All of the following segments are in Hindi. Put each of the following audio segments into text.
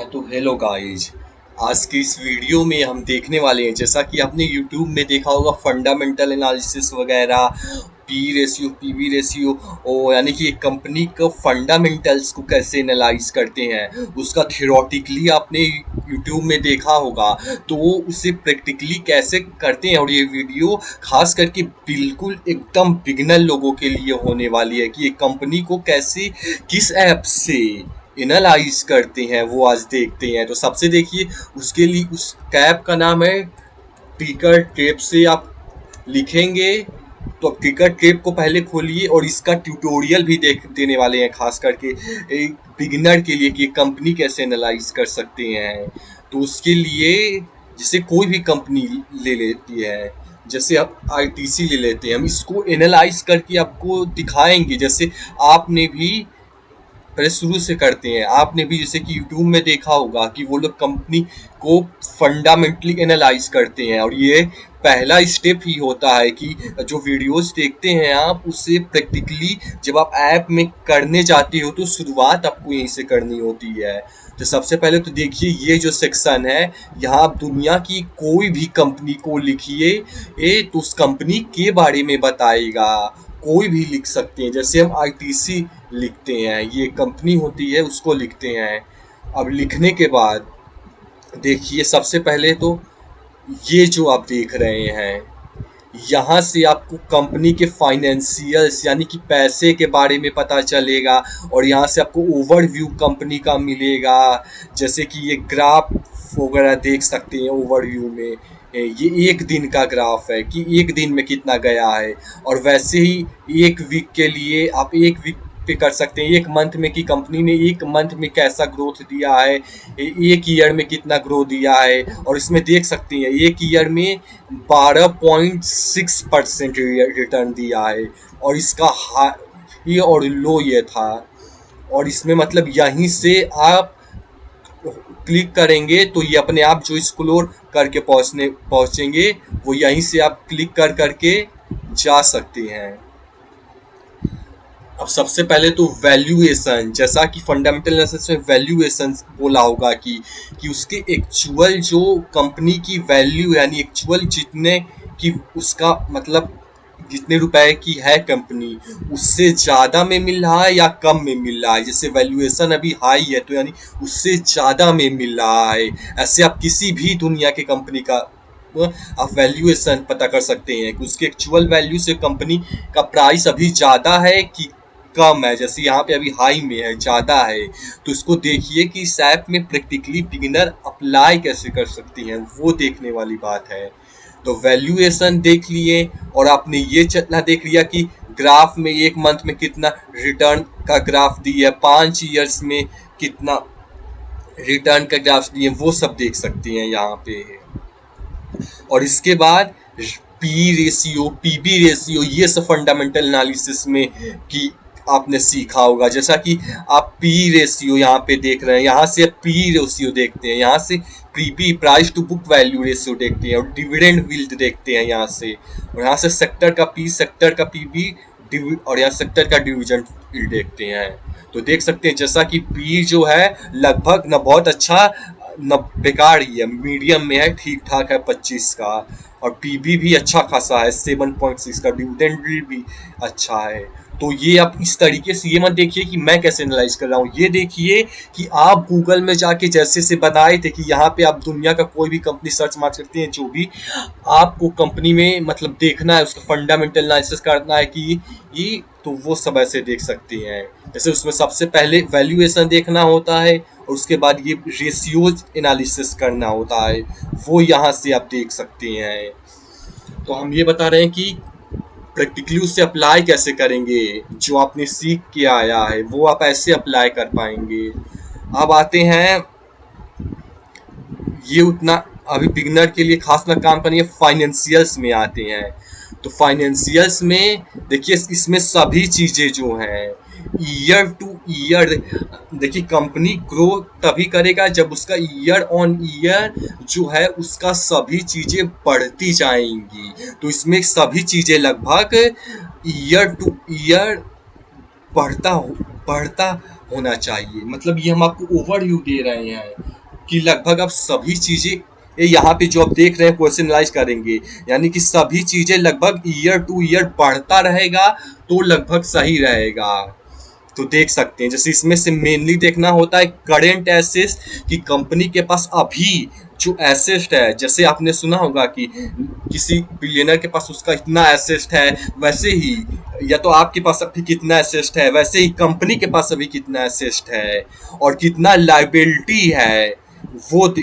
हाँ तो हेलो गाइस। आज की इस वीडियो में हम देखने वाले हैं, जैसा कि आपने यूट्यूब में देखा होगा, फंडामेंटल एनालिसिस वगैरह, पी रेशियो, पीवी रेशियो, ओ यानी कि एक कंपनी का फंडामेंटल्स को कैसे एनालाइज करते हैं उसका थियोरेटिकली आपने यूट्यूब में देखा होगा। तो वो उसे प्रैक्टिकली कैसे करते हैं, और ये वीडियो खास करके बिल्कुल एकदम बिगिनर लोगों के लिए होने वाली है कि एक कंपनी को कैसे, किस ऐप से एनालाइज करते हैं, वो आज देखते हैं। तो सबसे देखिए, उसके लिए उस कैप का नाम है टिकर टेप। से आप लिखेंगे तो आप टिकर टेप को पहले खोलिए, और इसका ट्यूटोरियल भी देख देने वाले हैं, खास करके एक बिगिनर के लिए कि कंपनी कैसे एनालाइज कर सकते हैं। तो उसके लिए जैसे कोई भी कंपनी ले लेती है, जैसे आप आईटीसी ले लेते हैं, हम इसको एनालाइज करके आपको दिखाएंगे। जैसे आपने भी पहले शुरू से करते हैं, आपने भी जैसे कि यूट्यूब में देखा होगा कि वो लोग कंपनी को फंडामेंटली एनालाइज करते हैं, और ये पहला स्टेप ही होता है कि जो वीडियोस देखते हैं आप, उससे प्रैक्टिकली जब आप ऐप में करने जाते हो तो शुरुआत आपको यहीं से करनी होती है। तो सबसे पहले तो देखिए, ये जो सेक्शन है, यहाँ आप दुनिया की कोई भी कंपनी को लिखिए, ये तो उस कंपनी के बारे में बताएगा। कोई भी लिख सकते हैं, जैसे हम आईटीसी लिखते हैं, ये कंपनी होती है, उसको लिखते हैं। अब लिखने के बाद देखिए, सबसे पहले तो ये जो आप देख रहे हैं, यहाँ से आपको कंपनी के फाइनेंशियल्स यानी कि पैसे के बारे में पता चलेगा, और यहाँ से आपको ओवरव्यू कंपनी का मिलेगा। जैसे कि ये ग्राफ वगैरह देख सकते हैं ओवरव्यू में, ये एक दिन का ग्राफ है कि एक दिन में कितना गया है। और वैसे ही एक वीक के लिए आप एक वीक पे कर सकते हैं, एक मंथ में कि कंपनी ने एक मंथ में कैसा ग्रोथ दिया है, एक ईयर में कितना ग्रोथ दिया है। और इसमें देख सकते हैं एक ईयर में 12.6% रिटर्न दिया है, और इसका हाई और लो ये था। और इसमें मतलब यहीं से आप क्लिक करेंगे तो ये अपने आप जो एक्सप्लोर करके पहुंचेंगे, वो यहीं से आप क्लिक कर करके जा सकते हैं। अब सबसे पहले तो वैल्यूएशन, जैसा कि फंडामेंटल एनालिसिस में वैल्यूएशन बोला होगा कि उसके एक्चुअल जो कंपनी की वैल्यू, यानी एक्चुअल जितने की उसका मतलब जितने रुपए की है कंपनी, उससे ज़्यादा में मिल रहा है या कम में मिल रहा है। जैसे वैल्यूएशन अभी हाई है तो यानी उससे ज़्यादा में मिल रहा है। ऐसे आप किसी भी दुनिया के कंपनी का आप वैल्यूएशन पता कर सकते हैं कि उसके एक्चुअल वैल्यू से कंपनी का प्राइस अभी ज़्यादा है कि कम है। जैसे यहाँ पे अभी हाई में है, ज़्यादा है, तो इसको देखिए कि इस ऐप में प्रैक्टिकली बिगिनर अप्लाई कैसे कर सकती हैं, वो देखने वाली बात है। तो वैल्यूएशन देख लिए, और आपने ये चलना देख लिया कि ग्राफ में एक मंथ में कितना रिटर्न का ग्राफ दिया, 5 ईयर्स में कितना रिटर्न का ग्राफ दिए, वो सब देख सकती हैं यहाँ पे। और इसके बाद पी रेशियो, पीबी रेशियो, ये सब फंडामेंटल एनालिसिस में कि आपने सीखा होगा। जैसा कि आप पी रेशियो यहाँ पे देख रहे हैं, यहाँ से पी रेशियो देखते हैं, यहाँ से PB price to book value ratio देखते हैं, और डिविडेंड यील्ड देखते हैं यहाँ से, और यहाँ से सेक्टर का पी, सेक्टर का पीबी, और यहाँ सेक्टर का डिविडेंड यील्ड देखते हैं। तो देख सकते हैं जैसा कि पी जो है लगभग न बहुत अच्छा न बेकार ही है, मीडियम में है, ठीक ठाक है 25 का। और पीबी भी अच्छा खासा है 7.6 का, डिविडेंड भी अच्छा है। तो ये आप इस तरीके से, ये मत देखिए कि मैं कैसे एनालाइज कर रहा हूँ, ये देखिए कि आप गूगल में जाके जैसे से बताए थे कि यहाँ पे आप दुनिया का कोई भी कंपनी सर्च मार सकते हैं, जो भी आपको कंपनी में मतलब देखना है, उसका फंडामेंटल एनालिसिस करना है कि ये, तो वो सब ऐसे देख सकते हैं। जैसे उसमें सबसे पहले वैल्यूएशन देखना होता है, और उसके बाद ये रेशियोज एनालिसिस करना होता है, वो यहाँ से आप देख सकते हैं। तो हम ये बता रहे हैं कि प्रैक्टिकली उससे अप्लाई कैसे करेंगे, जो आपने सीख के आया है वो आप ऐसे अप्लाई कर पाएंगे। अब आते हैं, ये उतना अभी बिगनर के लिए खास ना काम करेंगे, फाइनेंशियल्स में आते हैं। तो फाइनेंशियल्स में देखिए, इसमें सभी चीज़ें जो हैं ईयर टू ईयर, देखिए कंपनी ग्रो तभी करेगा जब उसका ईयर ऑन ईयर जो है उसका सभी चीज़ें बढ़ती जाएंगी। तो इसमें सभी चीज़ें लगभग ईयर टू ईयर बढ़ता बढ़ता होना चाहिए। मतलब ये हम आपको ओवरव्यू दे रहे हैं कि लगभग अब सभी चीजें, ये यहाँ पे जो आप देख रहे हैं क्वेश्चन एनालाइज करेंगे, यानी कि सभी चीजें लगभग ईयर टू ईयर बढ़ता रहेगा तो लगभग सही रहेगा। तो देख सकते हैं जैसे इसमें से मेनली देखना होता है करेंट एसेट्स, कि कंपनी के पास अभी जो एसेट है, जैसे आपने सुना होगा कि किसी बिलियनर के पास उसका इतना एसेट है, वैसे ही या तो आपके पास अभी कितना एसेट है, वैसे ही कंपनी के पास अभी कितना एसेट है और कितना लायबिलिटी है, वो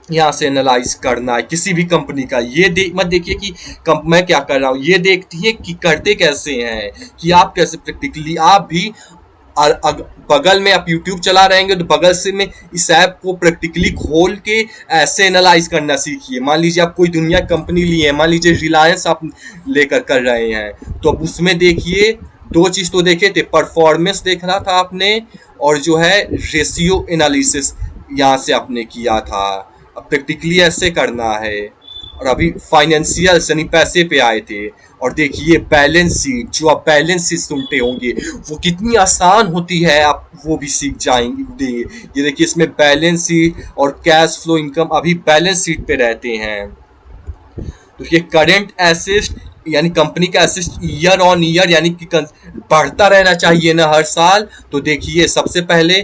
यहाँ से एनालाइज करना है किसी भी कंपनी का। ये मत देखिए कि मैं क्या कर रहा हूँ, ये देखती है कि करते कैसे हैं, कि आप कैसे प्रैक्टिकली आप भी बगल में आप YouTube चला रहेंगे तो बगल से में इस ऐप को प्रैक्टिकली खोल के ऐसे एनालाइज करना सीखिए। मान लीजिए आप कोई दुनिया कंपनी लिए हैं, मान लीजिए रिलायंस आप लेकर कर रहे हैं, तो अब उसमें देखिए दो चीज तो देखे थे, परफॉर्मेंस देख रहा था आपने और जो है रेशियो एनालिसिस यहाँ से आपने किया था। अब प्रैक्टिकली ऐसे करना है। और अभी फाइनेंशियल यानी पैसे पे आए थे, और देखिए बैलेंस शीट, जो आप बैलेंस शीट सुनते होंगे वो कितनी आसान होती है, आप वो भी सीख जाएंगे। ये देखिए इसमें बैलेंस शीट और कैश फ्लो इनकम अभी बैलेंस शीट पे रहते हैं। तो ये करेंट एसेट यानी कंपनी का एसेट ईयर ऑन ईयर यानी कि बढ़ता रहना चाहिए ना हर साल। तो देखिए सबसे पहले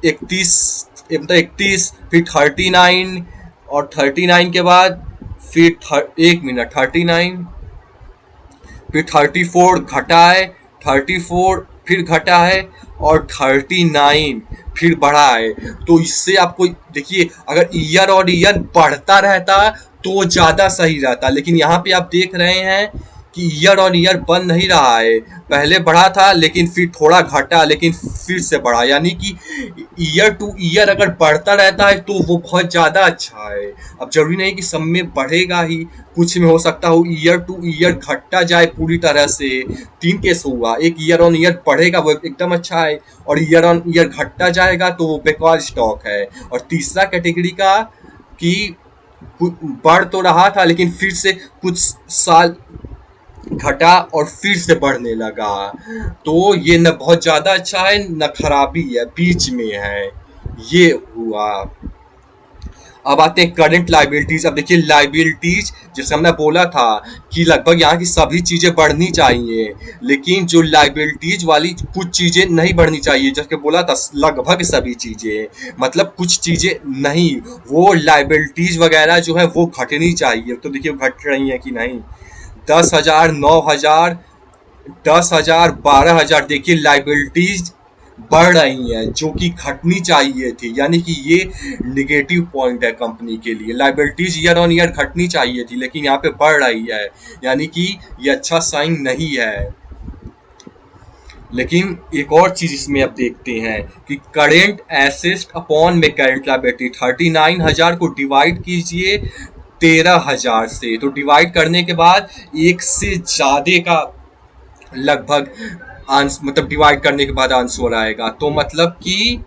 31, मतलब 31, फिर 39, और 39 के बाद फिर 1 मिनट 39, फिर 34 घटा है, 34 फिर घटा है, और 39 फिर बढ़ा है। तो इससे आपको देखिए अगर ईयर और ईयर बढ़ता रहता तो ज्यादा सही रहता, लेकिन यहाँ पे आप देख रहे हैं कि ईयर ऑन ईयर बन नहीं रहा है। पहले बढ़ा था लेकिन फिर थोड़ा घटा, लेकिन फिर से बढ़ा, यानी कि ईयर टू ईयर अगर बढ़ता रहता है तो वो बहुत ज्यादा अच्छा है। अब जरूरी नहीं कि सब में बढ़ेगा ही, कुछ में हो सकता हो ईयर टू ईयर घटता जाए पूरी तरह से। 3 केस हुआ, एक ईयर ऑन ईयर बढ़ेगा वो एकदम अच्छा है, और ईयर ऑन ईयर घटता जाएगा तो वो बेकार स्टॉक है। और तीसरा कैटेगरी का कि बढ़ तो रहा था लेकिन फिर से कुछ साल घटा और फिर से बढ़ने लगा, तो ये न बहुत ज्यादा अच्छा है न खराबी है, बीच में है, ये हुआ। अब आते हैं करंट लाइबिलिटीज। अब देखिए लाइबिलिटीज जैसे हमने बोला था कि लगभग यहाँ की सभी चीजें बढ़नी चाहिए, लेकिन जो लाइबिलिटीज वाली कुछ चीजें नहीं बढ़नी चाहिए, जैसे बोला था लगभग सभी चीजें, मतलब कुछ चीजें नहीं, वो लाइबिलिटीज वगैरह जो है वो घटनी चाहिए। तो देखिए घट रही है कि नहीं, 10,000, 9,000, 10,000, 12,000, देखिए लाइबिलिटीज बढ़ रही हैं जो कि घटनी चाहिए थी, यानी कि ये निगेटिव पॉइंट है कंपनी के लिए। लाइबिलिटीज ईयर ऑन ईयर घटनी चाहिए थी लेकिन यहाँ पे बढ़ रही है, यानी कि ये अच्छा साइन नहीं है। लेकिन एक और चीज इसमें अब देखते हैं कि करेंट एसेट अपॉन में करेंट लायबिलिटी, 39,000 को डिवाइड कीजिए 13,000 से, तो डिवाइड करने के बाद एक से ज्यादा का लगभग मतलब डिवाइड करने के बाद आंसर आएगा। तो मतलब कि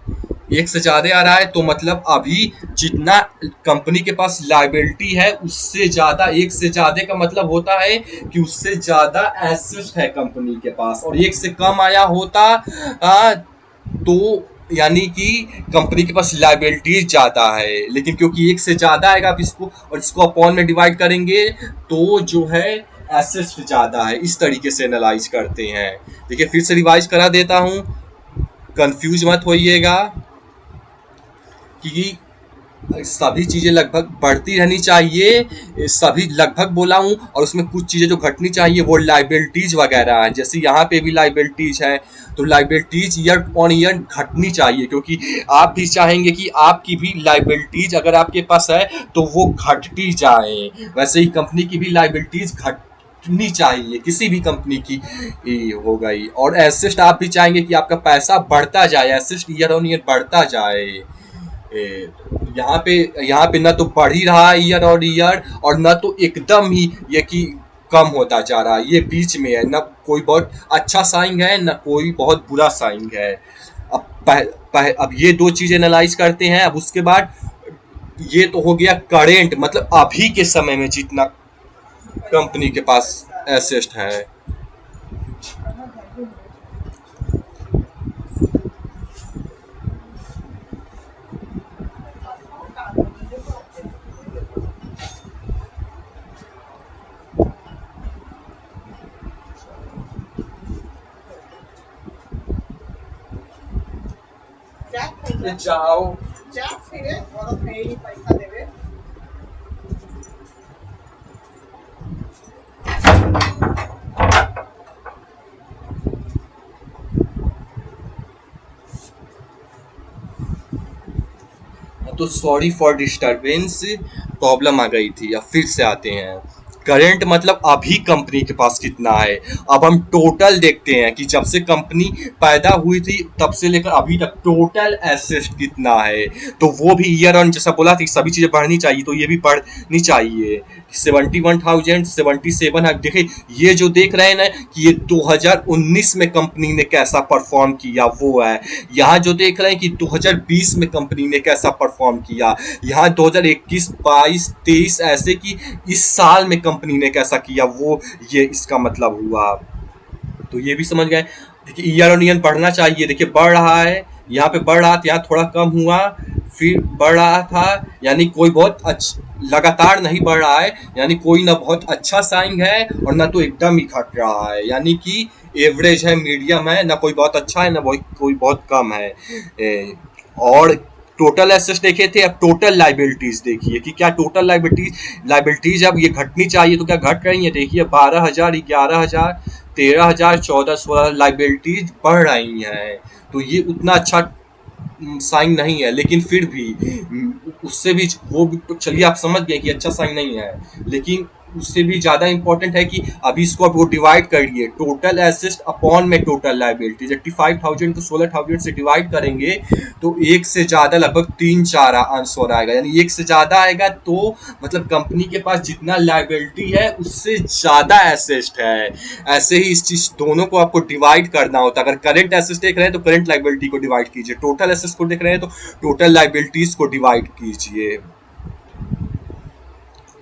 एक से ज्यादा आ रहा है, तो मतलब अभी जितना कंपनी के पास लायबिलिटी है उससे ज्यादा, एक से ज्यादा का मतलब होता है कि उससे ज्यादा एसेट है कंपनी के पास, और एक से कम आया होता तो यानी कि कंपनी के पास लायबिलिटीज ज्यादा है। लेकिन क्योंकि एक से ज्यादा आएगा, आप इसको और इसको अपॉन में डिवाइड करेंगे तो जो है एसेट ज्यादा है। इस तरीके से एनालाइज करते हैं। देखिए फिर से रिवाइज करा देता हूं, कंफ्यूज मत होइएगा कि सभी चीजें लगभग बढ़ती रहनी चाहिए, सभी लगभग बोला हूं, और उसमें कुछ चीजें जो घटनी चाहिए वो लाइबिलिटीज वगैरह है। जैसे यहाँ पे भी लाइबिलिटीज है तो लाइबिलिटीज ईयर ऑन ईयर घटनी चाहिए, क्योंकि आप भी चाहेंगे कि आपकी भी लाइबिलिटीज अगर आपके पास है तो वो घटती जाए, वैसे ही कंपनी की भी लाइबिलिटीज घटनी चाहिए, किसी भी कंपनी की हो गई। और एसेट आप भी चाहेंगे कि आपका पैसा बढ़ता जाए, एसेट ईयर ऑन ईयर बढ़ता जाए। यहाँ पे ना तो बढ़ ही रहा है ईयर और ईयर, और ना तो एकदम ही ये कि कम होता जा रहा है, ये बीच में है, ना कोई बहुत अच्छा साइन है ना कोई बहुत बुरा साइन है। अब ये दो चीजें एनालाइज करते हैं। अब उसके बाद ये तो हो गया करेंट, मतलब अभी के समय में जितना कंपनी के पास एसेट है। जाओ। तो सॉरी फॉर डिस्टरबेंस, प्रॉब्लम आ गई थी। अब फिर से आते हैं। करंट मतलब अभी कंपनी के पास कितना है। अब हम टोटल देखते हैं कि जब से कंपनी पैदा हुई थी तब से लेकर अभी तक टोटल एसेट कितना है। तो वो भी ईयर ऑन, जैसा बोला था सभी चीजें बढ़नी चाहिए, तो ये भी बढ़नी चाहिए। 71,077 है। देखिए ये जो देख रहे हैं ना कि ये 2019 में कंपनी ने कैसा परफॉर्म किया वो है। यहाँ जो देख रहे हैं कि 2020 में कंपनी ने कैसा परफॉर्म किया। यहाँ 2021, 22, 23 ऐसे कि इस साल में कंपनी ने कैसा किया, वो ये इसका मतलब हुआ। तो ये भी समझ गए। देखिए ईयर ऑन ईयर बढ़ना चाहिए। देखिए बढ़ रहा है, यहाँ पे बढ़ रहा था, यहाँ थोड़ा कम हुआ, फिर बढ़ रहा था, यानी कोई बहुत अच्छा लगातार नहीं बढ़ रहा है, यानी कोई ना बहुत अच्छा साइन है और ना तो एकदम ही घट रहा है, यानी कि एवरेज है, मीडियम है, ना कोई बहुत अच्छा है ना कोई बहुत कम है। और टोटल एसेट्स देखे थे, अब टोटल लाइबिलिटीज देखिए कि क्या टोटल लाइबिलिटीज अब ये घटनी चाहिए तो क्या घट रही है। देखिए 12,000, 11,000, 13,000, 14, 16 लाइबिलिटीज बढ़ रही हैं। तो ये उतना अच्छा साइन नहीं है, लेकिन फिर भी उससे भी वो भी तो चलिए आप समझ गए कि अच्छा साइन नहीं है, लेकिन उससे भी ज्यादा इंपॉर्टेंट है कि अभी इसको आप वो डिवाइड करिए, टोटल एसेट अपॉन में टोटल लाइबिलिटीज। 85,000 को 16,000 से डिवाइड करेंगे तो एक से ज्यादा लगभग 3-4 आंसर आएगा, यानी एक से ज्यादा आएगा तो मतलब कंपनी के पास जितना लाइबिलिटी है उससे ज्यादा एसेट है। ऐसे ही इस चीज दोनों को आपको डिवाइड करना होता है। अगर करंट एसेट देख रहे हैं तो करंट लाइबिलिटी को डिवाइड कीजिए, टोटल एसेट्स को देख रहे हैं तो टोटल लाइबिलिटीज को डिवाइड कीजिए।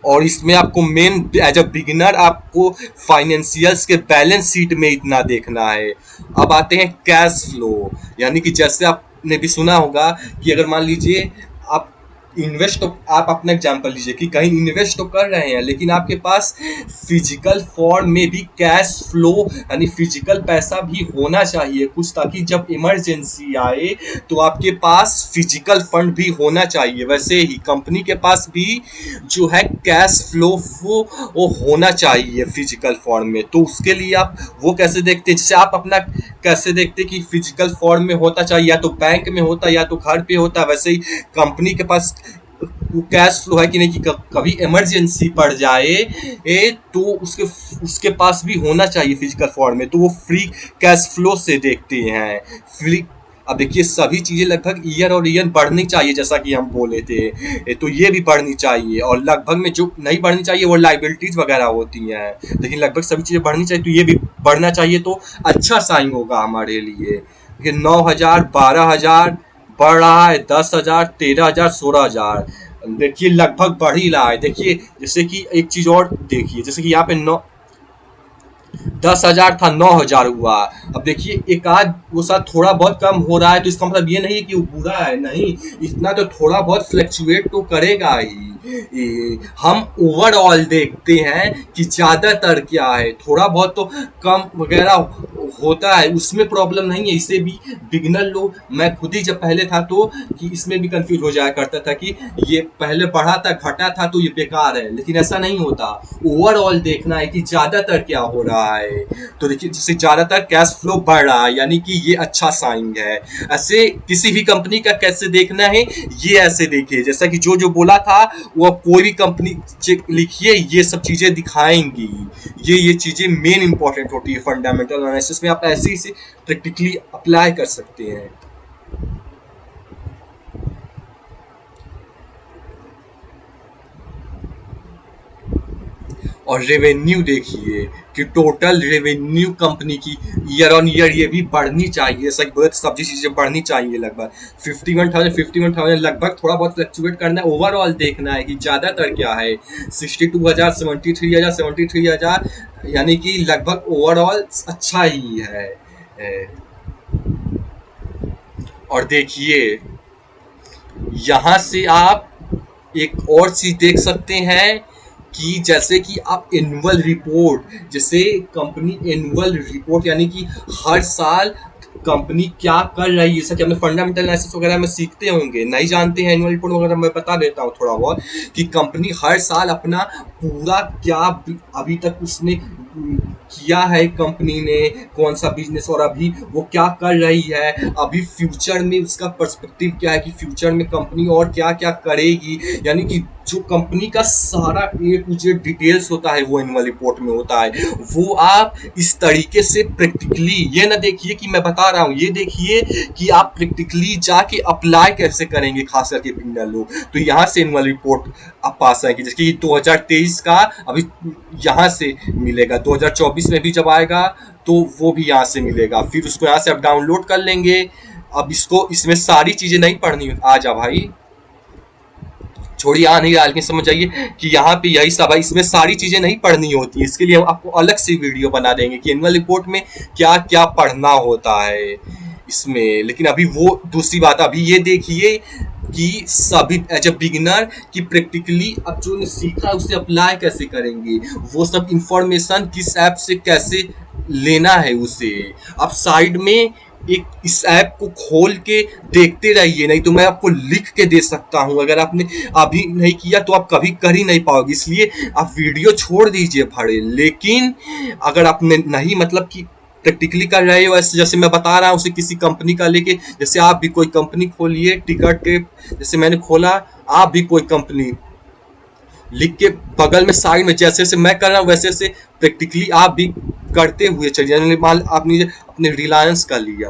और इसमें आपको मेन एज अ बिगिनर आपको फाइनेंशियल्स के बैलेंस शीट में इतना देखना है। अब आते हैं कैश फ्लो, यानी कि जैसे आपने भी सुना होगा कि अगर मान लीजिए आप इन्वेस्ट, तो आप अपना एग्जांपल लीजिए कि कहीं इन्वेस्ट तो कर रहे हैं लेकिन आपके पास फिजिकल फॉर्म में भी कैश फ्लो यानी फिजिकल पैसा भी होना चाहिए कुछ, ताकि जब इमरजेंसी आए तो आपके पास फिजिकल फंड भी होना चाहिए। वैसे ही कंपनी के पास भी जो है कैश फ्लो वो होना चाहिए फिजिकल फॉर्म में। तो उसके लिए आप वो कैसे देखते हैं, जैसे आप अपना कैसे देखते कि फिजिकल फॉर्म में होता चाहिए, या तो बैंक में होता या तो घर पे होता, वैसे ही कंपनी के पास कैश फ्लो है कि नहीं, कि कभी इमरजेंसी पड़ जाए तो उसके पास भी होना चाहिए फिजिकल फॉर्म में। तो वो फ्री कैश फ्लो से देखते हैं फ्री। अब देखिए सभी चीजें लगभग ईयर और ईयर बढ़नी चाहिए, जैसा कि हम बोले थे, तो ये भी बढ़नी चाहिए। और लगभग में जो नहीं बढ़नी चाहिए वो लाइबिलिटीज वगैरह होती हैं, लेकिन लगभग सभी चीजें बढ़नी चाहिए, तो ये भी बढ़ना चाहिए, तो अच्छा साइन होगा हमारे लिए। 9,000, 12,000 बढ़ रहा है, 10,000, 13,000, 16,000, देखिए लगभग बढ़ ही रहा है। देखिए जैसे कि एक चीज और देखिए, जैसे कि यहाँ पे 10,000 था, 9,000 हुआ। अब देखिए एक आध वो साथ थोड़ा बहुत कम हो रहा है, तो इसका मतलब ये नहीं है कि वो बुरा है, नहीं, इतना तो थोड़ा बहुत फ्लक्चुएट तो करेगा ही। हम ओवरऑल देखते हैं कि ज्यादातर क्या है, थोड़ा बहुत तो कम वगैरह होता है, उसमें प्रॉब्लम नहीं है। इसे भी बिगिनर लोग, मैं खुद ही जब पहले था तो कि इसमें भी कंफ्यूज हो जाया करता था कि ये पहले बढ़ा था घटा था तो ये बेकार है, लेकिन ऐसा नहीं होता। ओवरऑल देखना है कि ज्यादातर क्या हो रहा है। तो देखिए जैसे ज्यादातर कैश फ्लो बढ़ रहा है, यानी कि ये अच्छा साइन है। ऐसे किसी भी कंपनी का कैसे देखना है, ये ऐसे देखिए, जैसा कि जो जो बोला था वो कोई भी कंपनी लिखिए, ये सब चीजें दिखाएंगी। ये चीजें मेन इंपॉर्टेंट होती है फंडामेंटल एनालिसिस में, आप ऐसे ही से प्रैक्टिकली अप्लाई कर सकते हैं। और रेवेन्यू देखिए कि टोटल रेवेन्यू कंपनी की ईयर ऑन ईयर ये भी बढ़नी चाहिए, ऐसा बोले तो सब्जी चीजें बढ़नी चाहिए। लगभग 51,000 लगभग, थोड़ा बहुत फ्लक्चुएट करना है, ओवरऑल देखना है कि ज्यादातर क्या है। 62,000, 73,000, 73,000, यानी कि लगभग ओवरऑल अच्छा ही है। और देखिए यहाँ से आप एक और चीज देख सकते हैं कि जैसे कि आप एनुअल रिपोर्ट, जैसे कंपनी एनुअल रिपोर्ट यानी कि हर साल कंपनी क्या कर रही है, जैसा कि हमने फंडामेंटल एनालिसिस वगैरह में सीखते होंगे, नहीं जानते हैं एनुअल रिपोर्ट वगैरह मैं बता देता हूँ थोड़ा बहुत, कि कंपनी हर साल अपना पूरा क्या अभी तक उसने किया है, कंपनी ने कौन सा बिजनेस, और अभी वो क्या कर रही है, अभी फ्यूचर में उसका पर्सपेक्टिव क्या है कि फ्यूचर में कंपनी और क्या क्या करेगी। यानी कि जो कंपनी का सारा ए टू जेड डिटेल्स होता है वो एनुअल रिपोर्ट में होता है। वो आप इस तरीके से प्रैक्टिकली, ये ना देखिए कि मैं बता रहा हूँ, ये देखिए कि आप प्रैक्टिकली जाके अप्लाई कैसे करेंगे, खास करके बिगिनर लोग। तो यहाँ से एनुअल रिपोर्ट आप पास आएंगे, जैसे कि 2023 का अभी यहाँ से मिलेगा, 2024 में भी जब आएगा तो वो भी यहाँ से मिलेगा, फिर उसको यहाँ से आप डाउनलोड कर लेंगे। अब इसको, इसमें सारी चीजें नहीं पढ़नी, आ जा भाई, छोड़िए, आ नहीं रहा, लेकिन समझ जाइए कि यहाँ पे यही सब है, इसमें सारी चीजें नहीं पढ़नी होती, इसके लिए हम आपको अलग से वीडियो बना देंगे कि एनुअल रिपोर्ट में क्या क्या पढ़ना होता है इसमें। लेकिन अभी वो दूसरी बात, अभी ये देखिए कि सभी एज अ बिगिनर कि प्रैक्टिकली अब जो सीखा है उसे अप्लाई कैसे करेंगे, वो सब इंफॉर्मेशन किस ऐप से कैसे लेना है उसे। अब साइड में एक इस ऐप को खोल के देखते रहिए, नहीं तो मैं आपको लिख के दे सकता हूं, अगर आपने अभी नहीं किया तो आप कभी कर ही नहीं पाओगे, इसलिए आप वीडियो छोड़ दीजिए भरे। लेकिन अगर आपने नहीं, मतलब कि प्रैक्टिकली कर रहे हो, ऐसे जैसे मैं बता रहा हूँ, उसे किसी कंपनी का लेके, जैसे आप भी कोई कंपनी खोलिए, टिकट के जैसे मैंने खोला, आप भी कोई कंपनी लिख के बगल में साइड में जैसे जैसे मैं कर रहा हूँ वैसे वैसे प्रैक्टिकली आप भी करते हुए चलिए। मान आपने अपने रिलायंस का लिया,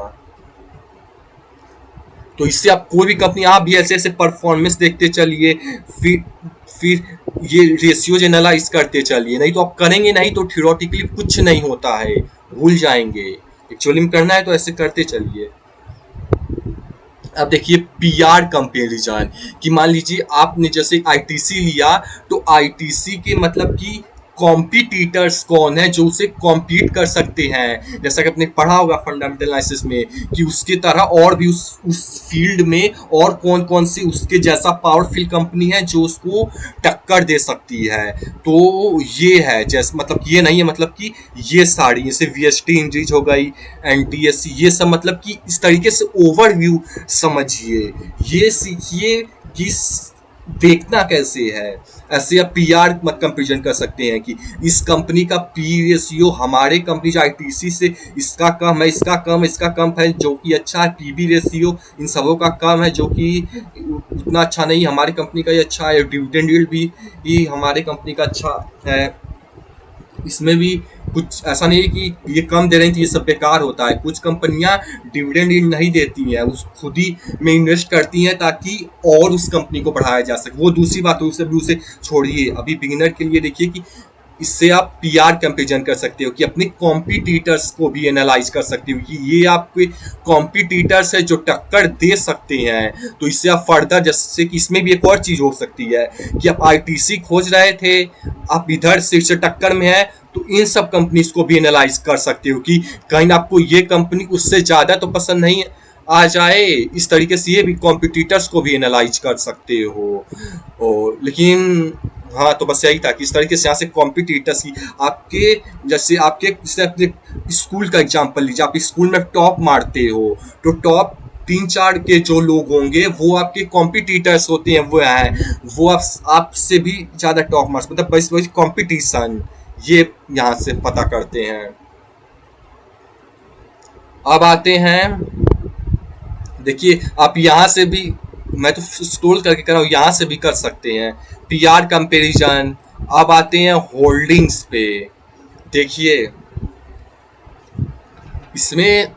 तो इससे आप कोई भी कंपनी, आप भी ऐसे ऐसे परफॉर्मेंस देखते चलिए, फिर ये रेशियोज एनालाइज करते चलिए, नहीं तो आप करेंगे नहीं तो थियोरेटिकली कुछ नहीं होता है, भूल जाएंगे। एक्चुअली में करना है तो ऐसे करते चलिए। अब देखिए पीआर कंपेरिजन, कि मान लीजिए आपने जैसे आईटीसी लिया, तो आईटीसी के मतलब कि कॉम्पिटिटर्स कौन है जो उसे कॉम्पीट कर सकते हैं, जैसा कि आपने पढ़ा होगा फंडामेंटल एनालिसिस में कि उसके तरह और भी उस फील्ड में और कौन कौन सी उसके जैसा पावरफुल कंपनी है जो उसको टक्कर दे सकती है। तो ये है, जैसे मतलब ये नहीं है, मतलब कि ये सारी, जैसे वीएसटी इंडीज हो गई, एनटीएससी, ये सब, मतलब कि इस तरीके से ओवरव्यू समझिए, ये सीखिए कि देखना कैसे है। ऐसे आप पीआर मत कंपेरिजन कर सकते हैं कि इस कंपनी का पी रेशियो हमारे कंपनी जो आईटीसी से इसका कम है, इसका कम है, जो कि अच्छा है। पीबी रेशियो इन सबों का कम है, जो कि उतना अच्छा नहीं, हमारी कंपनी का ही अच्छा है। डिविडेंड यील्ड भी हमारे कंपनी का अच्छा है, इसमें भी कुछ ऐसा नहीं है कि ये कम दे रही थी ये सब बेकार होता है। कुछ कंपनियां डिविडेंड यील्ड नहीं देती हैं, उस खुद ही में इन्वेस्ट करती हैं ताकि और उस कंपनी को बढ़ाया जा सके, वो दूसरी बात है, उसे छोड़िए। अभी बिगिनर के लिए देखिए कि इससे आप पीआर कंपेरिजन कर सकते हो, कि अपने कॉम्पिटिटर्स को भी एनालाइज कर सकते हो कि ये आपके कॉम्पिटिटर्स है जो टक्कर दे सकते हैं। तो इससे आप फर्दर, जैसे कि इसमें भी एक और चीज हो सकती है कि आप आईटीसी खोज रहे थे, आप इधर से टक्कर में है, तो इन सब कंपनीज को भी एनालाइज कर सकते हो कि कहीं आपको ये कंपनी उससे ज्यादा तो पसंद नहीं आ जाए, इस तरीके से ये भी कॉम्पिटिटर्स को भी एनालाइज कर सकते हो। और लेकिन हाँ, तो बस यही था कि इस तरीके से यहाँ से कॉम्पिटिटर्स की आपके, जैसे आपके अपने स्कूल का एग्जाम्पल लीजिए, आप स्कूल में टॉप मारते हो, तो टॉप 3-4 के जो लोग होंगे वो आपके कॉम्पिटिटर्स होते हैं, वो हैं, वो आपसे भी ज्यादा टॉप मार्क्स, मतलब बस कॉम्पिटिशन, ये यहाँ से पता करते हैं। अब आते हैं, देखिए आप यहाँ से भी, मैं तो स्क्रॉल करके कर रहा हूँ, यहाँ से भी कर सकते हैं पीआर कंपैरिजन। अब आते हैं होल्डिंग्स पे, देखिए इसमें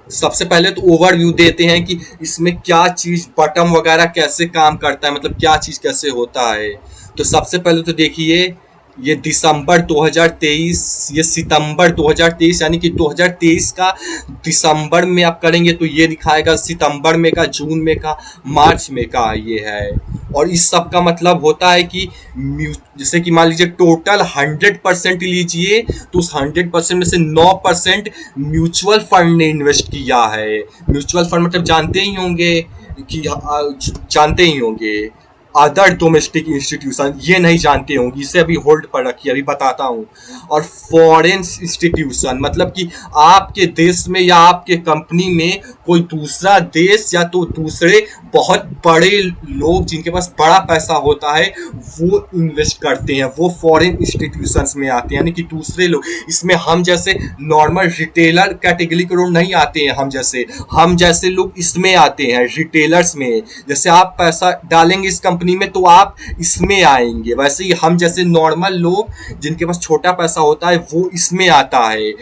सबसे पहले तो ओवरव्यू देते हैं कि इसमें क्या चीज, बटन वगैरह कैसे काम करता है, मतलब क्या चीज कैसे होता है। तो सबसे पहले तो देखिए ये दिसंबर 2023, ये सितंबर 2023, यानी कि 2023 का दिसंबर में आप करेंगे तो ये दिखाएगा सितंबर में का, जून में का, मार्च में का, ये है। और इस सब का मतलब होता है कि जैसे कि मान लीजिए टोटल 100% लीजिए, तो उस 100% में से 9% म्यूचुअल फंड ने इन्वेस्ट किया है। म्यूचुअल फंड मतलब जानते ही होंगे कि जानते ही होंगे अदर डोमेस्टिक इंस्टीट्यूशन, ये नहीं जानते होंगे, इसे अभी होल्ड पर रखिए, अभी बताता हूँ। और फॉरेन इंस्टीट्यूशन मतलब कि आपके देश में या आपके कंपनी में कोई दूसरा देश या तो दूसरे बहुत बड़े लोग जिनके पास बड़ा पैसा होता है वो इन्वेस्ट करते हैं, वो फॉरेन इंस्टीट्यूशंस में आते हैं, यानी कि दूसरे लोग। इसमें हम जैसे नॉर्मल रिटेलर कैटेगरी के लोग नहीं आते हैं, हम जैसे लोग इसमें आते हैं, रिटेलर्स में। जैसे आप पैसा डालेंगे इस कंपनी में तो आप इसमें आएंगे, वैसे ही हम जैसे नॉर्मल लोग जिनके पास छोटा पैसा होता है वो इसमें आता है।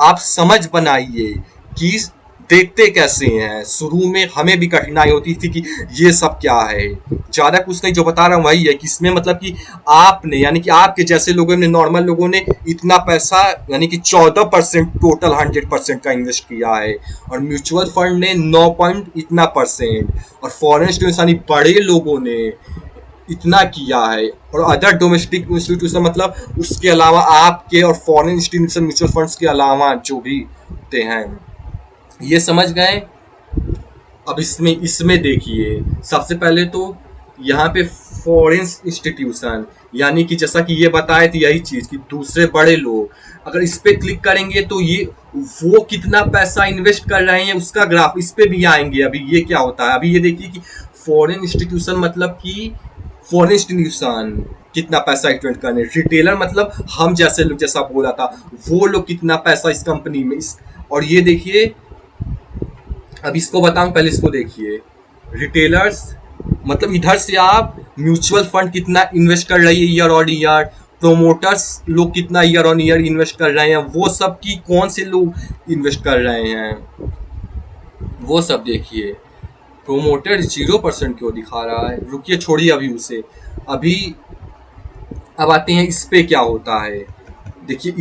आप समझ बनाइए कि देखते कैसे हैं। शुरू में हमें भी कठिनाई होती थी कि ये सब क्या है, ज्यादा कुछ नहीं, जो बता रहा हूँ वही है कि इसमें मतलब कि आपने यानी कि आपके जैसे लोगों ने, नॉर्मल लोगों ने इतना पैसा यानी कि 14% टोटल 100% का इन्वेस्ट किया है, और म्यूचुअल फंड ने 9 पॉइंट इतना परसेंट, और फॉरेन इंस्टीट्यूशन यानी बड़े लोगों ने इतना किया है। और अदर डोमेस्टिक इंस्टीट्यूशन मतलब उसके अलावा आपके और फॉरेन इंस्टीट्यूशन म्यूचुअल फंड्स के अलावा जो भी होते हैं, ये समझ गए। अब इसमें इसमें देखिए, सबसे पहले तो यहाँ पे फॉरेन इंस्टीट्यूशन यानी कि जैसा कि ये बताए थे यही चीज कि दूसरे बड़े लोग, अगर इस पे क्लिक करेंगे तो ये वो कितना पैसा इन्वेस्ट कर रहे हैं उसका ग्राफ इस पे भी आएंगे। अभी ये क्या होता है, अभी ये देखिए कि फॉरेन इंस्टीट्यूशन मतलब कि फॉरेन इंस्टीट्यूशन कितना पैसा इन्वेस्ट कर रहे हैं, रिटेलर मतलब हम जैसे लोग, जैसा बोला था वो लोग कितना पैसा इस कंपनी में इस। और ये देखिए, अब इसको बताऊं, पहले इसको देखिए। रिटेलर्स मतलब इधर से आप म्यूचुअल फंड कितना इन्वेस्ट कर रही है ईयर ऑन ईयर, प्रोमोटर्स लोग कितना ईयर ऑन ईयर इन्वेस्ट कर रहे हैं, वो सब की कौन से लोग इन्वेस्ट कर रहे हैं वो सब देखिए। प्रोमोटर 0% क्यों दिखा रहा है, रुकिए छोड़िए अभी उसे। अभी अब आते हैं इस पे क्या होता है। देखिए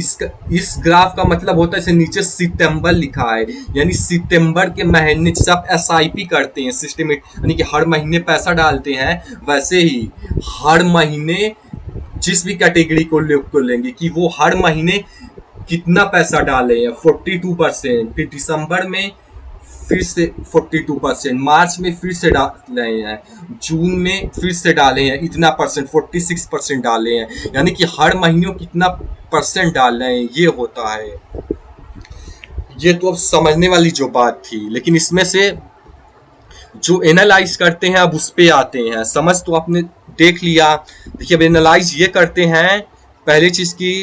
इस ग्राफ का मतलब होता है, इसे नीचे सितंबर लिखा है, यानी सितंबर के महीने जैसे आप एसआईपी करते हैं सिस्टमेटिक, यानी कि हर महीने पैसा डालते हैं, वैसे ही हर महीने जिस भी कैटेगरी को लेंगे कि वो हर महीने कितना पैसा डाले हैं, 42%, फिर दिसंबर में फिर से 42%, मार्च में फिर से डाल रहे हैं, जून में फिर से डाले हैं इतना परसेंट, 46% डाले हैं, यानी कि हर महीनों कितना परसेंट डाल रहे हैं, ये होता है। ये तो अब समझने वाली जो बात थी, लेकिन इसमें से जो एनालाइज करते हैं अब उस पे आते हैं। समझ तो आपने देख लिया। देखिए अब एनालाइज ये करते हैं, पहली चीज की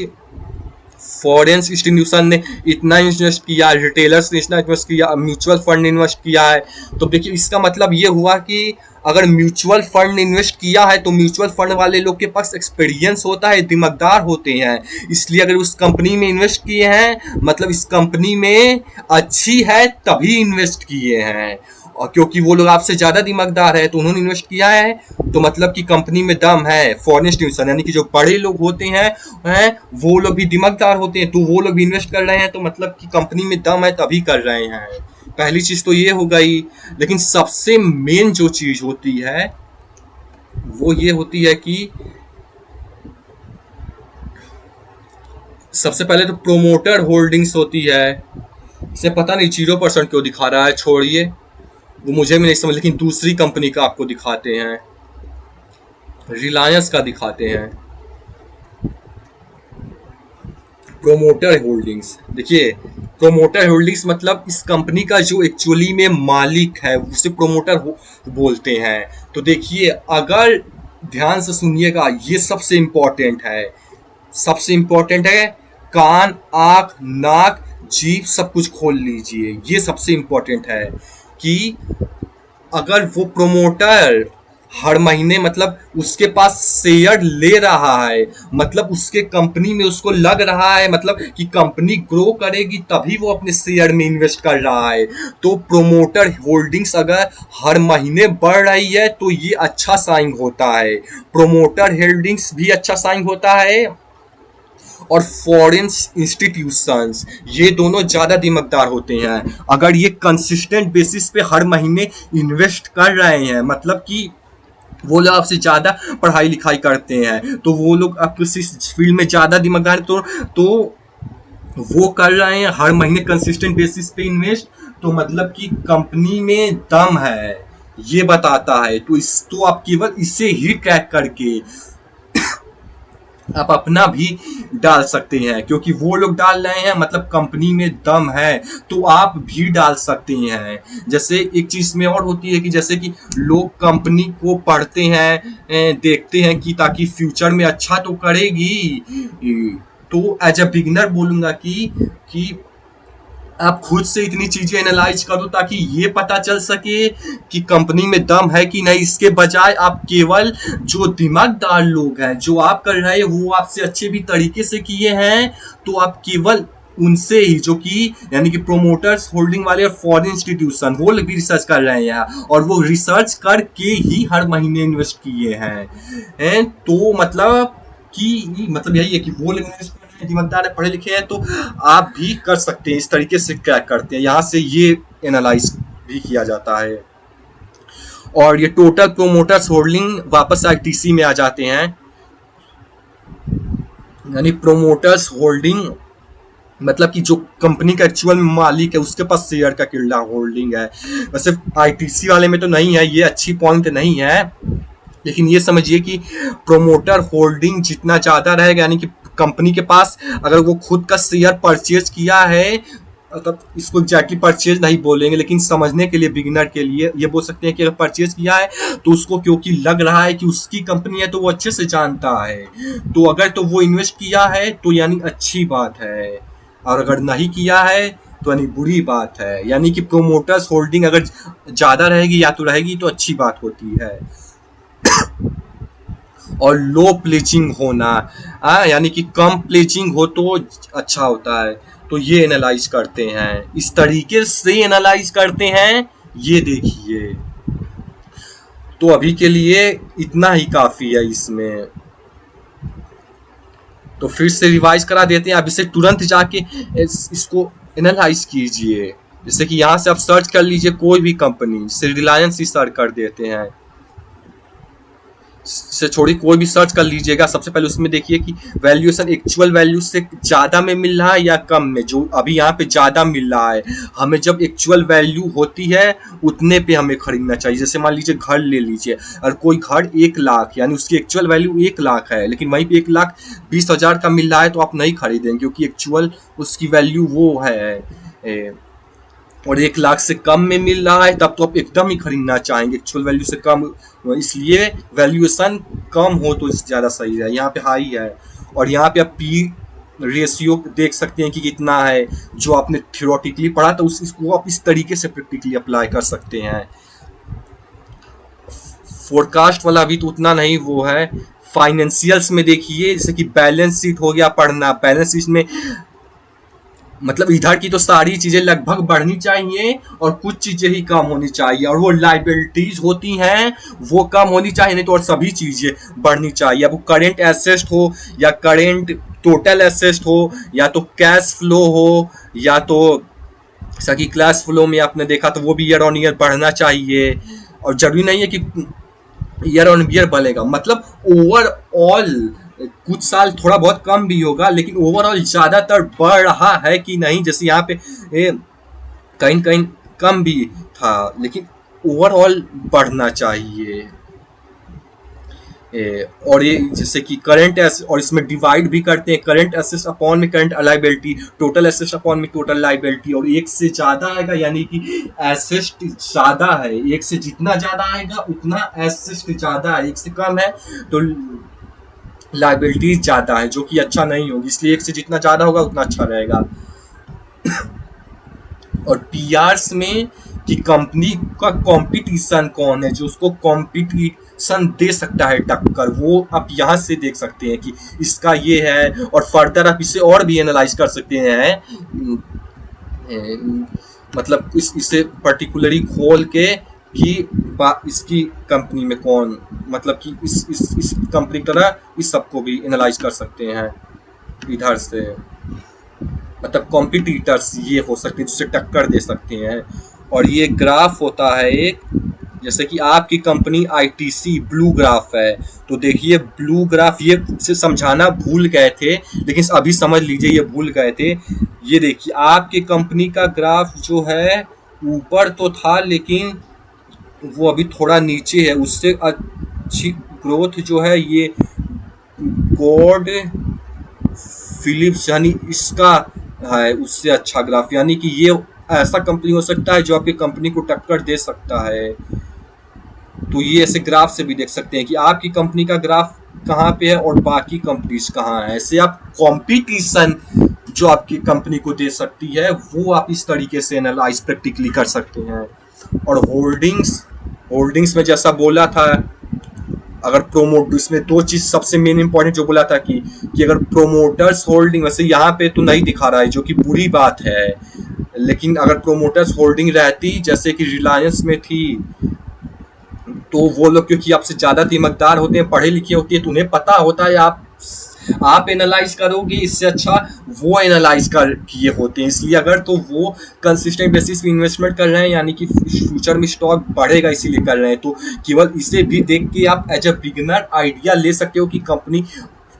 फॉरेन इंस्टीट्यूशन ने इतना इन्वेस्ट किया, रिटेलर्स ने इतना इन्वेस्ट किया, म्यूचुअल फंड ने इन्वेस्ट किया है, तो देखिए इसका मतलब ये हुआ कि अगर म्यूचुअल फंड ने इन्वेस्ट किया है तो म्यूचुअल फंड वाले लोग के पास एक्सपीरियंस होता है, दिमागदार होते हैं, इसलिए अगर उस कंपनी में इन्वेस्ट किए हैं मतलब इस कंपनी में अच्छी है तभी इन्वेस्ट किए हैं, और क्योंकि वो लोग आपसे ज्यादा दिमागदार है तो उन्होंने इन्वेस्ट किया है, तो मतलब कि कंपनी में दम है। फॉरेन इंस्टीट्यूशन यानी कि जो बड़े लोग होते हैं वो लोग भी दिमागदार होते हैं, तो वो लोग भी इन्वेस्ट कर रहे हैं, तो मतलब कि कंपनी में दम है तभी कर रहे हैं। पहली चीज तो ये हो गई। लेकिन सबसे मेन जो चीज होती है वो ये होती है कि सबसे पहले तो प्रोमोटर होल्डिंग्स होती है। इसे पता नहीं 0% क्यों दिखा रहा है, छोड़िए वो मुझे भी नहीं समझ, लेकिन दूसरी कंपनी का आपको दिखाते हैं, रिलायंस का दिखाते हैं। प्रोमोटर होल्डिंग्स, देखिए प्रोमोटर होल्डिंग्स मतलब इस कंपनी का जो एक्चुअली में मालिक है उसे प्रोमोटर बोलते हैं। तो देखिए अगर ध्यान से सुनिएगा, ये सबसे इंपॉर्टेंट है, सबसे इंपॉर्टेंट है। कान, आंख, नाक, जीभ सब कुछ खोल लीजिए, ये सबसे इंपॉर्टेंट है कि अगर वो प्रोमोटर हर महीने मतलब उसके पास शेयर ले रहा है, मतलब उसके कंपनी में उसको लग रहा है मतलब कि कंपनी ग्रो करेगी तभी वो अपने शेयर में इन्वेस्ट कर रहा है, तो प्रोमोटर होल्डिंग्स अगर हर महीने बढ़ रही है तो ये अच्छा साइन होता है। प्रोमोटर होल्डिंग्स भी अच्छा साइन होता है, और फॉरेन इंस्टीट्यूशंस ये दोनों ज्यादा दिमागदार होते हैं। अगर ये कंसिस्टेंट बेसिस पे हर महीने इन्वेस्ट कर रहे हैं मतलब कि वो लोग आपसे ज्यादा पढ़ाई लिखाई करते हैं, तो वो लोग आपके फील्ड में ज्यादा दिमागदार, तो वो कर रहे हैं हर महीने कंसिस्टेंट बेसिस पे इन्वेस्ट, तो मतलब कि कंपनी में दम है, ये बताता है। तो तो आप केवल इसे ही ट्रैक करके आप अपना भी डाल सकते हैं, क्योंकि वो लोग डाल रहे हैं मतलब कंपनी में दम है, तो आप भी डाल सकते हैं। जैसे एक चीज में और होती है कि जैसे कि लोग कंपनी को पढ़ते हैं, देखते हैं कि ताकि फ्यूचर में अच्छा तो करेगी। तो एज अ बिगिनर बोलूंगा कि आप खुद से इतनी चीजें एनालाइज करो ताकि ये पता चल सके कि कंपनी में दम है कि नहीं। इसके बजाय आप केवल जो दिमागदार लोग हैं, जो आप कर रहे हैं वो आपसे अच्छे भी तरीके से किए हैं, तो आप केवल उनसे ही, जो कि यानी कि प्रोमोटर्स होल्डिंग वाले और फॉरेन इंस्टीट्यूशन, वो लोग भी रिसर्च कर रहे हैं और वो रिसर्च करके ही हर महीने इन्वेस्ट किए हैं। तो मतलब यही है कि वो लोग इन्वेस्ट दिमागदार है, पढ़े लिखे हैं, तो आप भी कर सकते हैं। इस तरीके से क्रैक करते हैं, यहाँ से ये एनालाइज भी किया जाता है। और ये टोटल प्रोमोटर्स होल्डिंग वापस आईटीसी में आ जाते हैं, यानी प्रोमोटर्स होल्डिंग मतलब कि जो कंपनी का एक्चुअल मालिक है उसके पास शेयर का किल्ला होल्डिंग है। वैसे आईटीसी वाले में तो नहीं है, ये अच्छी पॉइंट नहीं है, लेकिन ये समझिए कि प्रोमोटर होल्डिंग जितना ज्यादा रहेगा, यानी कि कंपनी के पास अगर वो खुद का शेयर परचेज किया है, मतलब इसको एग्जैक्टली परचेज नहीं बोलेंगे, लेकिन समझने के लिए बिगिनर के लिए ये बोल सकते हैं कि अगर परचेज किया है तो उसको क्योंकि लग रहा है कि उसकी कंपनी है तो वो अच्छे से जानता है, तो अगर तो वो इन्वेस्ट किया है तो यानी अच्छी बात है, और अगर नहीं किया है तो यानी बुरी बात है। यानी कि प्रोमोटर्स होल्डिंग अगर ज्यादा रहेगी या तो रहेगी तो अच्छी बात होती है। और लो प्लेजिंग होना, यानी कि कम प्लेजिंग हो तो अच्छा होता है। तो ये एनालाइज करते हैं, इस तरीके से एनालाइज करते हैं, ये देखिए। तो अभी के लिए इतना ही काफी है इसमें, तो फिर से रिवाइज करा देते हैं। अब इसे तुरंत जाके इसको एनालाइज कीजिए। जैसे कि यहाँ से आप सर्च कर लीजिए कोई भी कंपनी, जैसे रिलायंस ही सर्च कर देते हैं, से छोड़ी कोई भी सर्च कर लीजिएगा। सबसे पहले उसमें देखिए कि वैल्यूएशन एक्चुअल वैल्यू से ज़्यादा में मिल रहा है या कम में। जो अभी यहाँ पे ज़्यादा मिल रहा है, हमें जब एक्चुअल वैल्यू होती है उतने पे हमें खरीदना चाहिए। जैसे मान लीजिए घर ले लीजिए, और कोई घर 1 लाख यानी उसकी एक्चुअल वैल्यू 1 लाख है, लेकिन वहीं पे 1,20,000 का मिल रहा है, तो आप नहीं खरीदेंगे क्योंकि एक्चुअल उसकी वैल्यू वो है। और 1 लाख से कम में मिल रहा है तब तो आप एकदम ही खरीदना चाहेंगे, एक्चुअल वैल्यू से कम, इसलिए वैल्यूएशन कम हो तो ज़्यादा सही है। यहाँ पे हाई है, और यहाँ पे आप पी रेशियो देख सकते हैं कि कितना है। जो आपने थियोरेटिकली पढ़ा तो इसको आप इस तरीके से प्रैक्टिकली अप्लाई कर सकते हैं। फोरकास्ट वाला भी तो उतना नहीं वो है। फाइनेंशियल्स में देखिए, जैसे कि बैलेंस शीट हो गया पढ़ना, बैलेंस शीट में मतलब इधर की तो सारी चीजें लगभग बढ़नी चाहिए और कुछ चीजें ही कम होनी चाहिए, और वो लाइबिलिटीज होती हैं वो कम होनी चाहिए, नहीं तो और सभी चीजें बढ़नी चाहिए। अब वो करेंट एसेट हो या करेंट टोटल एसेट हो या तो कैश फ्लो हो या तो सकी क्लास फ्लो में आपने देखा तो वो भी ईयर ऑन ईयर बढ़ना चाहिए। और जरूरी नहीं है कि ईयर ऑन ईयर बढ़ेगा, मतलब ओवरऑल कुछ साल थोड़ा बहुत कम भी होगा, लेकिन ओवरऑल ज्यादातर बढ़ रहा है कि नहीं। जैसे यहाँ पे कहीं कहीं कम भी था, लेकिन ओवरऑल बढ़ना चाहिए। और ये जैसे कि करंट एसेट, और इसमें डिवाइड भी करते हैं, करंट एसेट्स अपॉन में current liability, total assets upon में टोटल लायबिलिटी। और एक से ज्यादा आएगा यानी कि एसेट ज्यादा है, एक से जितना ज्यादा आएगा उतना एसेट ज्यादा है, एक से कम है तो लायबिलिटीज ज्यादा है, जो कि अच्छा नहीं होगी, इसलिए एक से जितना ज्यादा होगा उतना अच्छा रहेगा। और पीआरस में कि कंपनी का कंपटीशन कौन है, जो उसको कंपटीशन दे सकता है टक्कर, वो आप यहाँ से देख सकते हैं कि इसका ये है। और फर्दर आप इसे और भी एनालाइज कर सकते हैं, मतलब इसे पर्टिकुलरली खोल के कि इसकी कंपनी में कौन, मतलब कि इस कंपनी की तरह इस सबको भी एनालाइज कर सकते हैं इधर से। मतलब कॉम्पिटिटर्स ये हो सकते हैं जिससे टक्कर दे सकते हैं। और ये ग्राफ होता है एक, जैसे कि आपकी कंपनी आईटीसी ब्लू ग्राफ है, तो देखिए ब्लू ग्राफ ये से समझाना भूल गए थे, लेकिन अभी समझ लीजिए ये भूल गए थे। ये देखिए आपकी कंपनी का ग्राफ जो है ऊपर तो था, लेकिन वो अभी थोड़ा नीचे है, उससे अच्छी ग्रोथ जो है ये गॉड फिलिप्स यानी इसका है, उससे अच्छा ग्राफ, यानी कि ये ऐसा कंपनी हो सकता है जो आपकी कंपनी को टक्कर दे सकता है। तो ये ऐसे ग्राफ से भी देख सकते हैं कि आपकी कंपनी का ग्राफ कहाँ पे है और बाकी कंपनीज कहाँ है। ऐसे आप कंपटीशन जो आपकी कंपनी को दे सकती है वो आप इस तरीके से एनालाइज प्रैक्टिकली कर सकते हैं। और होल्डिंग्स, होल्डिंग्स में जैसा बोला था, अगर प्रोमोट, इसमें दो चीज सबसे मेन इंपॉर्टेंट जो बोला था कि अगर प्रोमोटर्स होल्डिंग, वैसे यहाँ पे तो नहीं दिखा रहा है जो कि बुरी बात है, लेकिन अगर प्रोमोटर्स होल्डिंग रहती जैसे कि रिलायंस में थी, तो वो लोग क्योंकि आपसे ज्यादा दिमागदार होते हैं, पढ़े लिखे होते हैं, तो उन्हें पता होता है आप एनालाइज करोगे इससे अच्छा वो एनालाइज कर किए होते हैं। इसलिए अगर तो वो कंसिस्टेंट बेसिस पे इन्वेस्टमेंट कर रहे हैं यानी कि फ्यूचर में स्टॉक बढ़ेगा इसीलिए कर रहे हैं, तो केवल इसे भी देख के आप एज अ बिगिनर आइडिया ले सकते हो कि कंपनी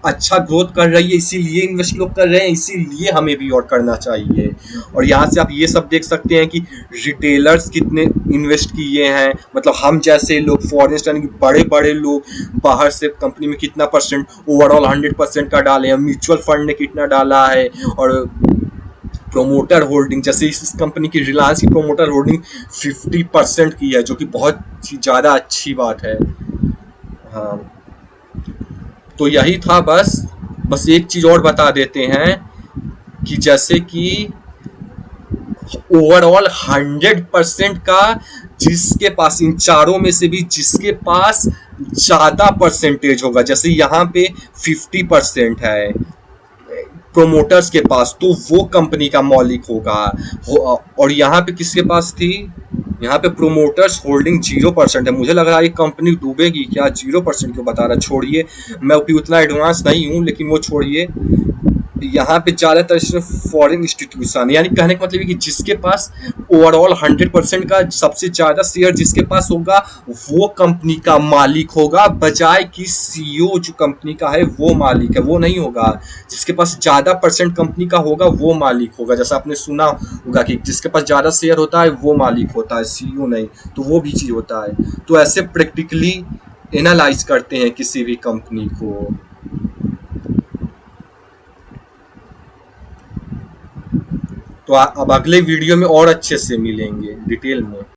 अच्छा ग्रोथ कर रही है, इसीलिए इन्वेस्ट लोग कर रहे हैं, इसीलिए हमें भी और करना चाहिए। और यहाँ से आप ये सब देख सकते हैं कि रिटेलर्स कितने इन्वेस्ट किए हैं, मतलब हम जैसे लोग, फॉरेस्ट यानी कि बड़े बड़े लोग बाहर से कंपनी में कितना परसेंट ओवरऑल 100% का डाले हैं, म्यूचुअल फंड ने कितना डाला है, और प्रोमोटर होल्डिंग जैसे इस कंपनी की रिलायंस की प्रोमोटर होल्डिंग 50% की है, जो कि बहुत ज़्यादा अच्छी बात है। हाँ, तो यही था बस। बस एक चीज़ और बता देते हैं कि जैसे कि ओवरऑल 100% का जिसके पास, इन चारों में से भी जिसके पास ज्यादा परसेंटेज होगा, जैसे यहाँ पे 50% है प्रोमोटर्स के पास, तो वो कंपनी का मालिक होगा। और यहाँ पे किसके पास थी, यहाँ पे प्रोमोटर्स होल्डिंग 0% है। मुझे लग रहा है ये कंपनी डूबेगी क्या, 0% क्यों बता रहा, छोड़िए, मैं उतना एडवांस नहीं हूँ, लेकिन वो छोड़िए। यहाँ पे ज्यादातर फॉरेन इंस्टीट्यूशन, यानी कहने का मतलब है कि जिसके पास ओवरऑल 100% का सबसे ज्यादा शेयर जिसके पास होगा वो कंपनी का मालिक होगा, बजाय कि सीईओ जो कंपनी का है वो मालिक है, वो नहीं होगा। जिसके पास ज्यादा परसेंट कंपनी का होगा वो मालिक होगा, जैसा आपने सुना होगा कि जिसके पास ज्यादा शेयर होता है वो मालिक होता है, सीईओ नहीं। तो वो भी चीज होता है। तो ऐसे प्रैक्टिकली एनालाइज करते हैं किसी भी कंपनी को। तो अब अगले वीडियो में और अच्छे से मिलेंगे डिटेल में।